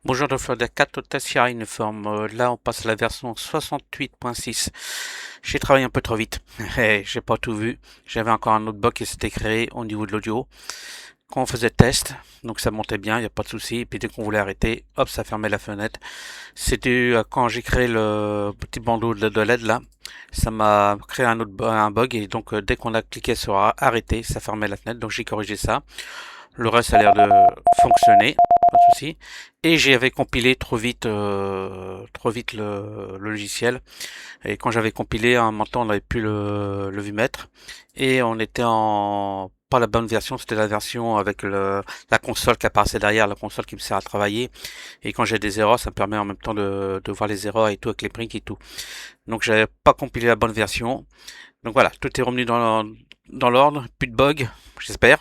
Bonjour de Florida 4 au Sierra Uniform. Là, on passe à la version 68.6. J'ai travaillé un peu trop vite. J'ai pas tout vu. J'avais encore un autre bug qui s'était créé au niveau de l'audio. Quand on faisait test, donc ça montait bien, il n'y a pas de souci. Et puis dès qu'on voulait arrêter, hop, ça fermait la fenêtre. C'était quand j'ai créé le petit bandeau de LED là. Ça m'a créé un bug et donc dès qu'on a cliqué sur arrêter, ça fermait la fenêtre. Donc j'ai corrigé ça. Le reste a l'air de fonctionner, pas de souci. Et j'avais compilé trop vite le logiciel. Et quand j'avais compilé, à un moment on n'avait plus le vumètre. Et on était en pas la bonne version, c'était la version avec la console qui apparaissait derrière, la console qui me sert à travailler. Et quand j'ai des erreurs, ça me permet en même temps de voir les erreurs et tout avec les prints et tout. Donc j'avais pas compilé la bonne version. Donc voilà, tout est revenu dans l'ordre, plus de bugs, j'espère,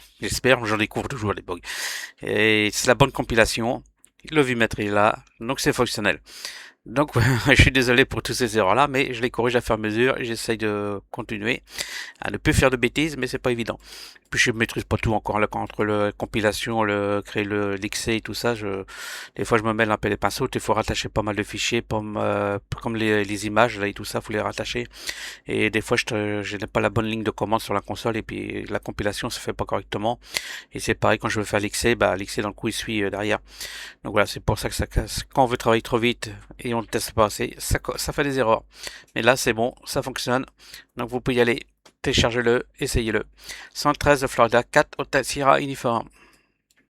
j'en découvre toujours des bugs. Et c'est la bonne compilation, le vumètre est là, donc c'est fonctionnel. Donc je suis désolé pour toutes ces erreurs-là, mais je les corrige à fur et à mesure et j'essaye de continuer à ne plus faire de bêtises, mais c'est pas évident. Puis je maîtrise pas tout encore là, entre la compilation, créer l'XC et tout ça. Des fois je me mêle un peu les pinceaux. Il faut rattacher pas mal de fichiers, comme les images là et tout ça, faut les rattacher. Et des fois je n'ai pas la bonne ligne de commande sur la console et puis la compilation se fait pas correctement. Et c'est pareil quand je veux faire l'XC, bah l'XC dans le coup il suit derrière. Donc voilà, c'est pour ça que ça casse. Quand on veut travailler trop vite et on ne teste pas assez, ça fait des erreurs. Mais là, c'est bon, ça fonctionne. Donc vous pouvez y aller, téléchargez-le, essayez-le. 113 de Florida 4 Hotel Sierra Uniform.